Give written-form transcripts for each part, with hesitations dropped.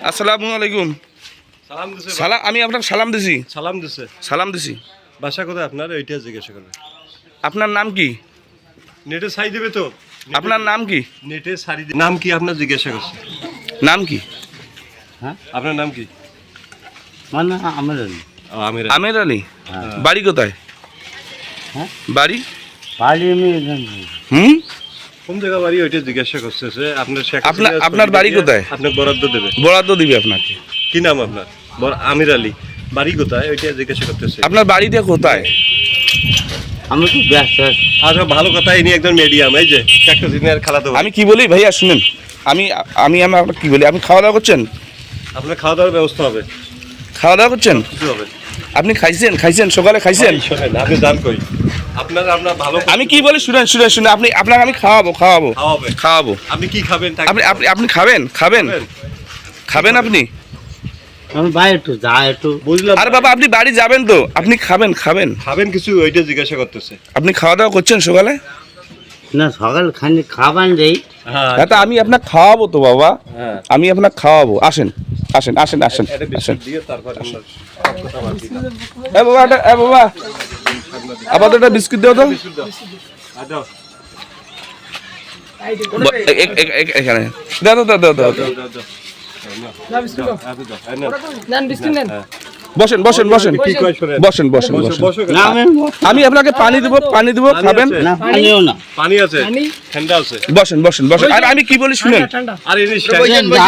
আসসালামু আলাইকুম। সালাম দিছে। সালাম, আমি আপনাকে সালাম দিছি। সালাম দিছে। সালাম দিছি। বাসা কোথায় আপনার? এইটা জিজ্ঞাসা করবে। আপনার নাম কি? নেটে ছাই দেবে তো? আপনার নাম কি? নেটে ছাড়ি দেবে। নাম কি আপনার জিজ্ঞাসা করছে? নাম কি? হ্যাঁ, আপনার নাম কি? মানে আমের আলী। ও, আমির। আমের আলী। হ্যাঁ। বাড়ি কোথায়? হ্যাঁ, বাড়ি? বাড়ি আমি হুম, কোন জায়গা বাড়ি ওইটা জিজ্ঞাসা করছে। আপনার আপনার বাড়ি কোথায়? আপনাকে বরাদ্দ দেবে। বরাদ্দ দিবে আপনাকে। কি নাম আপনার? আমির আলী। বাড়ি কোথায় ওইটা জিজ্ঞাসা করতেছে। আপনার বাড়িতে কোথায়? আমি তো ব্যস্ত আছি। আচ্ছা, ভালো কথা। ইনি একজন মিডিয়াম, এই যে একটা দিনের খালাতো ভাই। আমি কি বলি ভাইয়া শুনেন, আমি আমি আপনাকে কি বলি, আপনি খাওয়া দাওয়া করছেন? আপনার খাওয়া দাওয়ার ব্যবস্থা হবে। খাওয়া দাওয়া করছেন? কিছু হবে। আপনি খাইছেন সকালে খাইছেন? শোনেন, আপনি জান কই আপনার ভালো। আমি কি বলি শুনেন, আপনাকে আমি খাওয়াবো। আপনি কি খাবেন? আপনি খাবেন আপনি? আমি ভাই একটু যা একটু বুঝলাম। আরে বাবা, আপনি বাড়ি যাবেন তো, আপনি খাবেন কিছু ওইটা জিজ্ঞাসা করতেছে। আপনি খাওয়া দাওয়া করছেন সকালে? না, সকাল খানি খাবার দেই। হ্যাঁ, তা আমি আপনাকে খাওয়াবো তো বাবা, হ্যাঁ। আমি আপনাকে খাওয়াবো। আসেন। এটা বিস্কুট দিয়ে তারপর আমরা সব কথা বাকি। বাবা আপাতত একটা বিস্কুট দাও তো। বিস্কুট দাও। আর দাও। এখানে দাও। দাও, দাও, দাও। না বিস্কুট দাও। আপনি দাও। এই নাও। নেন বিস্কুট নেন। বসেন। কি কয় শুনেন? বসেন। বসো। না আমি আপনাকে পানি দিব, খাবেন? আছে? না, পানিও না। পানি আছে, পানি? ঠান্ডা আছে। বসেন। আর আমি কি বলি শুনেন, ঠান্ডা। আর ইনি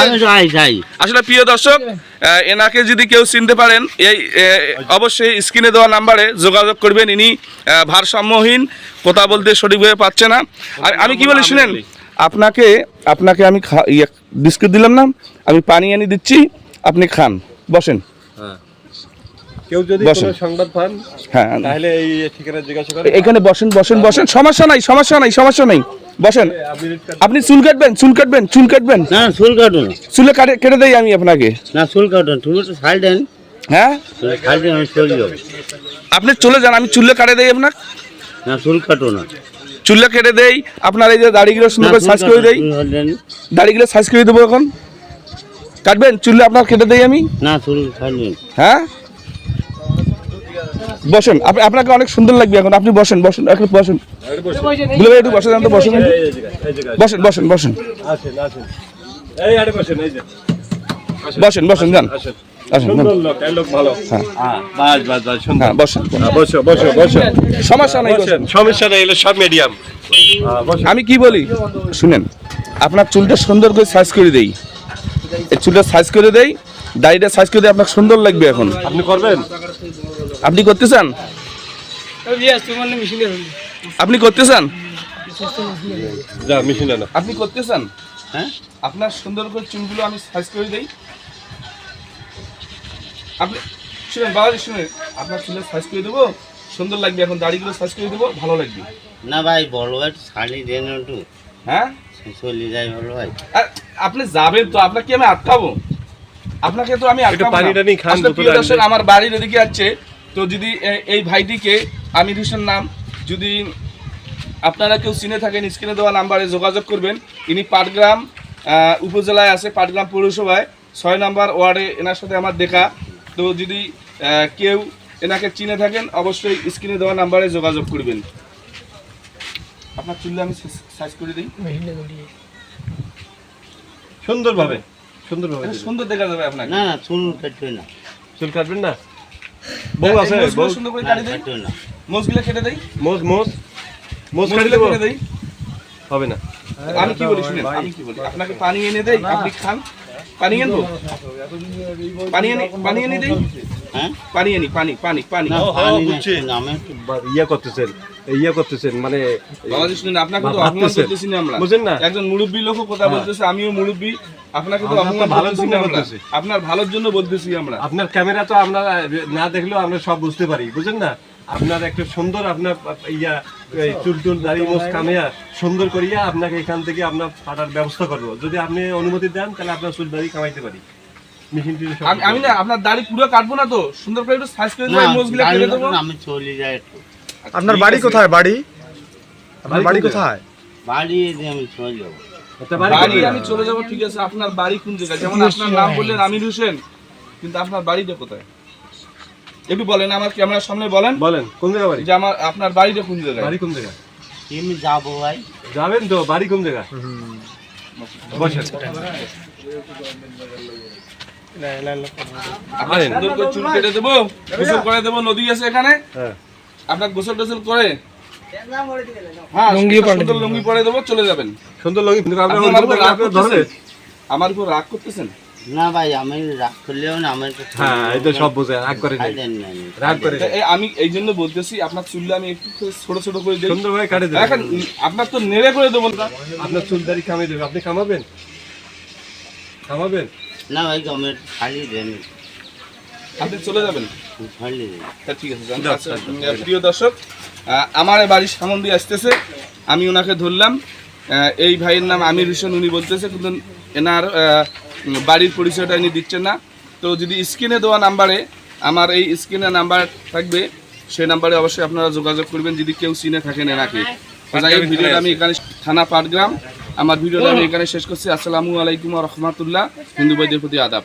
আমি যাই। আসলে প্রিয় দর্শক, এনাকে যদি কেউ চিনতে পারেন, এই অবশ্যই স্ক্রিনে দেওয়া নাম্বারে যোগাযোগ করবেন। ইনি ভারসাম্যহীন, কথা বলতে সঠিকভাবে পাচ্ছে না। আর আমি কি বলি শুনেন, আপনাকে আমি বিস্কুট দিলাম না, আমি পানি এনে দিচ্ছি, আপনি খান। বসেন। কেউ যদি বসেন। কোনো সংবাদ পান, হ্যাঁ, তাহলে এই ঠিকানা জিজ্ঞাসা করেন। এখানে বসেন। সমস্যা নাই। বসেন। আপনি চুল কাটবেন? না, চুল কাটো না। চুলে কেটে দেই আমি আপনাকে। না, চুল কাটো না। তুমি তো ছাল দেন। হ্যাঁ, ছাল দেন, আমি চলে যাবো। আপনি চলে যান, আমি চুলে কাটে দেই আপনার। না, চুল কাটো না। চুলে কেটে দেই আপনার, এই যে দাড়িগুলো সুন্দর করে সাইজ করে দেই, দাড়িগুলো সাইজ করে দেবো। এখন কাটবেন? চুলে আপনার কেটে দেই আমি। না, চুল ছাল দেন। হ্যাঁ, বসেন। আপনাকে অনেক সুন্দর লাগবে এখন। আপনি বসেন। বসেন। একটু বসেন। একটু বসে যান তো। বসেন। বসেন। আসেন। এই আরে বসেন, এই যে। বসেন যান। আসেন। আসেন। সুন্দর লোক, এই লোক ভালো। হ্যাঁ। বাস, সুন্দর। হ্যাঁ, বসেন। বসো। সমস্যা নাই। সমস্যা নেই, এগুলো সব মিডিয়াম। আমি কি বলি শুনেন, আপনার চুলটা সুন্দর করে সাইজ করে দেই, এই চুলটা সাইজ করে দেই, দাড়িটা সাইজ করে দেই, আপনার সুন্দর লাগবে এখন। আপনি করবেন? আপনি করতে চান? আপনি করতে চান? যা মেশিন আনো। আপনি করতে চান? হ্যাঁ, আপনার সুন্দর করে চুলগুলো আমি সাইজ করে দেই। আপনি শুনেন বাবাজি, শুনেন, আপনার চুলের সাইজ করে দেবো, সুন্দর লাগবে এখন। দাড়িগুলো সাইজ করে দেবো, ভালো লাগবে। না ভাই, বড় ভাই শাড়ি দেন একটু। হ্যাঁ, চলে যাই ভালো ভাই। আর আপনি যাবেন তো, আপনাকে আমি আটকাবো? আপনাকে তো আমি একটু আটকাবো পানি না। টানি খান, আসলে বোতলে প্রিয় দর্শক, আনবেন। আমার বাড়ির এদিকে আছে তো, যদি এই ভাইটিকে, আমির হোসেন নাম, যদি আপনারা কেউ চিনে থাকেন, স্ক্রিনে দেওয়া নাম্বারে যোগাযোগ করবেন। ইনি পাটগ্রাম উপজেলায় আছে, পাটগ্রাম পৌরসভায় 6 নম্বর ওয়ার্ডে এনার সাথে আমার দেখা। তো যদি কেউ এনাকে চিনে থাকেন, অবশ্যই স্ক্রিনে দেওয়া নাম্বারে যোগাযোগ করবেন। আপনার চুলটা আমি সাইজ করে দিই, সুন্দরভাবে। সুন্দর দেখা যাবে আপনাকে। না, চুল কাটবে না। চুল কাটবেন না? বউ আছে? মোজগুলো সুন্দর করে না, কাটি দেই, কাটবে না। মোজগুলো কেটে দেই, মোজ কাটি মোজগুলো দেবো? কেটে দেই। হবে না। আমি কি বলি শুনেন, আপনাকে পানি এনে দেই, আপনি খান। পানি এনে দেই। হ্যাঁ, পানি না, ও, পানি না, বুঝছি। আমি একটু ইয়া করতেছেন মানে বাবাজি শুনেন, আপনাকে তো অপমান ভাবতেছেন। করতেছি না আমরা। বুঝেন না? একজন মুরব্বী লোকও কথা বলতেছে, আমিও মুরব্বী, আপনাকে তো আমরা তো অপমান ভালোর করতেছি জন্য না আমরা। বলতেছি। আপনার ভালোর জন্য বলতেছি আমরা। আপনার ক্যামেরা তো আমরা না দেখলেও আমরা সব বুঝতে পারি, বুঝেন না? আপনার একটা সুন্দর আপনার ইয়া চুল দাড়ি মোজ কামিয়া সুন্দর করিয়া আপনাকে এখান থেকে আপনার কাটার ব্যবস্থা করবো। যদি আপনি অনুমতি দেন, তাহলে আপনার চুল দাড়ি কামাইতে পারি। মেশিন আমি না আপনার দাড়ি পুরো কাটবো না তো, সুন্দর করে একটু সাইজ করে দেবো, মোজগুলো কেটে দেবো। আমি চলে যাই একটু। আপনার বাড়ি কোথায়? আপনার বাড়ি কোথায়? বাড়ি দিয়ে আমি চলে যাবো। আচ্ছা, বাড়ি বাড়ি কোথায়? আমি চলে যাব, ঠিক আছে, আপনার বাড়ি কোন জায়গায়? যেমন আপনার নাম বললেন আমির হোসেন, কিন্তু আপনার বাড়িটা কোথায় একটু বলেন, আমার ক্যামেরার সামনে বলেন বলেন কোন জায়গা বাড়ি? যে আমার আপনার বাড়িটা কোন জায়গায়। বাড়ি কোন জায়গা? আমি যাবো ভাই। যাবেন তো, বাড়ি কোন জায়গা? বসেন। আপনার সুন্দর করে চুল কেটে দেবো, গোসল করে দেবো, নদী আছে এখানে, হ্যাঁ, আপনার গোসল টোসল করে হ্যাঁ সুন্দর লুঙ্গি পরে দেবো, চলে যাবেন। সুন্দর লঙ্গি, কিন্তু আপনার আপনি আমার উপর রাগ ধরে। করতেছেন? আমার উপর রাগ করতেছেন? না ভাই, আমি রাগ করলেও না, আমার হ্যাঁ, এই তো সব বোঝে, রাগ করে নাই, রাগ করে নাই। আমি এই জন্য বলতেছি, আপনার চুলটা আমি একটু ছোট ছোট করে দিই, সুন্দর ভাবে কাটে এখন দেবেন। আপনার তো নেড়ে করে দেবো না। আপনার চুল দাড়ি কামিয়ে দেবে, আপনি কামাবেন? কামাবেন? না ভাই, আমার খালি দেন, আপনি চলে যাবেন? খালি দেন। তা ঠিক আছে, যান। যাও, আচ্ছা, যাও, প্রিয় দর্শক, আমার বাড়ির সামন দিয়ে আসতেছে, আমি ওনাকে ধরলাম। এই ভাইয়ের নাম আমির হোসেন, উনি বলতেছে, কিন্তু এনার বাড়ির পরিচয়টা ইনি দিচ্ছেন না। তো যদি স্ক্রিনে দেওয়া নাম্বারে, আমার এই স্ক্রিনে নাম্বার থাকবে, সেই নাম্বারে অবশ্যই আপনারা যোগাযোগ করবেন যদি কেউ চিনে থাকেন এনাকে। তো যাই হোক, ভিডিওটা আমি এখানে, থানা পাটগ্রাম, আমার ভিডিওটা আমি এখানে শেষ করছি। আসসালামু আলাইকুম ওয়া রাহমাতুল্লাহ। হিন্দু ভাইদের প্রতি আদাব।